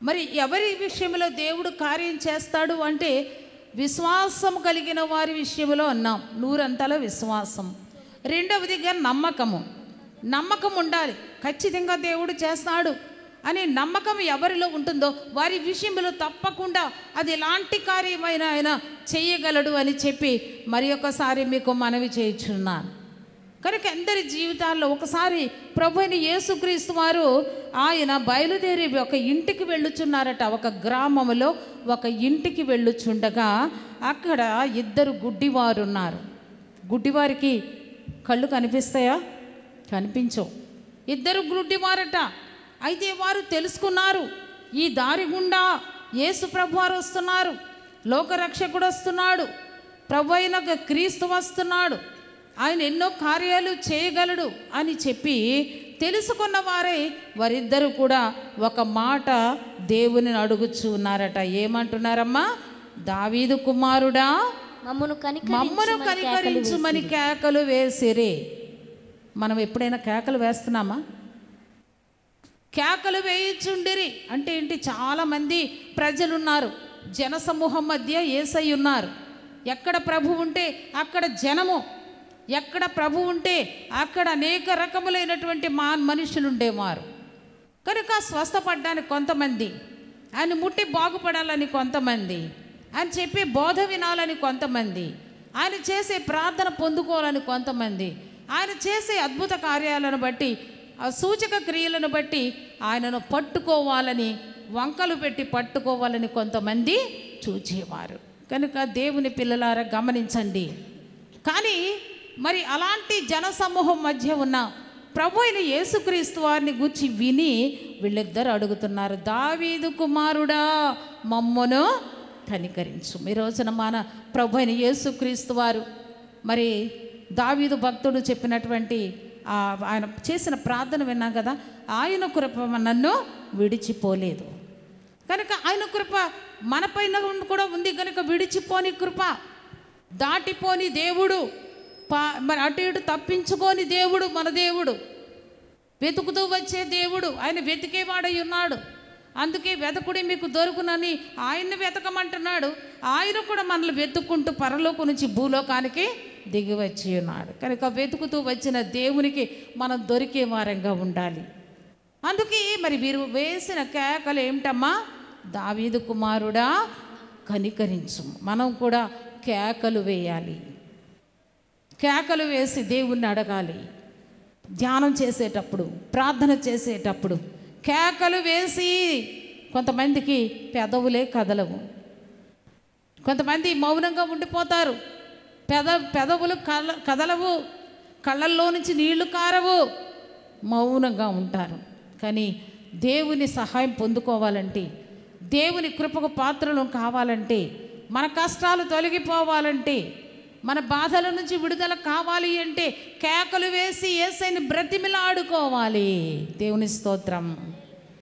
మరి ఎవరి విషయంలో దేవుడు కార్యం చేస్తాడు అంటే విశ్వాసం కలిగిన వారి విషయంలో అన్నాం. నూరంతల విశ్వాసం. రెండవదిగా నమ్మకం ఉండాలి. ఖచ్చితంగా దేవుడు చేస్తాడు అని నమ్మకం ఎవరిలో ఉంటుందో వారి విషయంలో తప్పకుండా అది ఎలాంటి కార్యమైనా ఆయన చేయగలడు అని చెప్పి మరి ఒకసారి మీకు మనవి చేయుచున్నాను. కనుక అందరి జీవితాల్లో ఒకసారి ప్రభు అయిన యేసుక్రీస్తు వారు ఆయన బయలుదేరి ఒక ఇంటికి వెళ్ళుచున్నారట. ఒక గ్రామంలో ఒక ఇంటికి వెళ్ళుచుండగా అక్కడ ఇద్దరు గుడ్డివారు ఉన్నారు. గుడ్డివారికి కళ్ళు కనిపిస్తాయా? కనిపించవు. ఇద్దరు గుడ్డివారట. అయితే వారు తెలుసుకున్నారు, ఈ దారి గుండా యేసు ప్రభు వారు వస్తున్నారు, లోకరక్షకుడు వస్తున్నాడు, ప్రభు అయిన క్రీస్తు వస్తున్నాడు, ఆయన ఎన్నో కార్యాలు చేయగలడు అని చెప్పి తెలుసుకున్న వారై వారిద్దరూ కూడా ఒక మాట దేవుని అడుగుచూ ఉన్నారట. ఏమంటున్నారమ్మా? దావీదు కుమారుడా, మమ్మను కనికరించుమని కేకలు వేసిరే. మనం ఎప్పుడైనా కేకలు వేస్తున్నామా? కేకలు వేయిచుండిరి అంటే ఏంటి? చాలామంది ప్రజలున్నారు, జనసమూహం మధ్య యేసయ్య ఉన్నారు. ఎక్కడ ప్రభు ఉంటే అక్కడ జనము, ఎక్కడ ప్రభు ఉంటే అక్కడ అనేక రకములైనటువంటి మనుషులు ఉండేవారు. కనుక స్వస్థపడ్డానికి కొంతమంది, ఆయన ముట్టి బాగుపడాలని కొంతమంది, ఆయన చెప్పే బోధ వినాలని కొంతమంది, ఆయన చేసే ప్రార్థన పొందుకోవాలని కొంతమంది, ఆయన చేసే అద్భుత కార్యాలను బట్టి ఆ సూచక క్రియలను బట్టి ఆయనను పట్టుకోవాలని, వంకలు పెట్టి పట్టుకోవాలని కొంతమంది చూచేవారు. కనుక దేవుని పిల్లలారా గమనించండి. కానీ మరి అలాంటి జనసమూహం మధ్య ఉన్న ప్రభు అయిన యేసుక్రీస్తు వారిని గూర్చి విని వీళ్ళిద్దరు అడుగుతున్నారు, దావీదు కుమారుడా మమ్మను కనికరించు. ఈ రోజున మన ప్రభు అయిన యేసుక్రీస్తు వారు మరి దావీదు భక్తుడు చెప్పినటువంటి ఆయన చేసిన ప్రార్థన విన్నాం కదా, ఆయన కృప నన్ను విడిచిపోలేదు. కనుక ఆయన కృప మన పైన కూడా ఉంది కనుక విడిచిపోని కృప, దాటిపోని దేవుడు, మరి అటు ఇటు తప్పించుకోని దేవుడు మన దేవుడు, వెతుకుతూ వచ్చే దేవుడు, ఆయన వెతికేవాడై ఉన్నాడు. అందుకే వెతకుడి మీకు దొరుకునని ఆయన్ని వెతకమంటున్నాడు. ఆయన కూడా మనల్ని వెతుక్కుంటూ పరలోకం నుంచి భూలోకానికి దిగి వచ్చి ఉన్నాడు. కనుక వెతుకుతూ వచ్చిన దేవునికి మనం దొరికే వారంగా ఉండాలి. అందుకే మరి వీరు వేసిన కేకలు ఏమిటమ్మా? దావీదు కుమారుడా కనికరించు. మనం కూడా కేకలు వేయాలి. కేకలు వేసి దేవుణ్ణి అడగాలి. ధ్యానం చేసేటప్పుడు, ప్రార్థన చేసేటప్పుడు కేకలు వేసి. కొంతమందికి పెదవులే కదలవు, కొంతమంది మౌనంగా ఉండిపోతారు. పెదవులు కదలవు, కళ్ళల్లో నుంచి నీళ్లు కారవు, మౌనంగా ఉంటారు. కానీ దేవుని సహాయం పొందుకోవాలంటే, దేవుని కృపకు పాత్రలు కావాలంటే, మన కష్టాలు తొలగిపోవాలంటే, మన బాధల నుంచి విడుదల కావాలి అంటే కేకలు వేసి యేసయ్యని బ్రతిమిలాడుకోవాలి. దేవుని స్తోత్రం.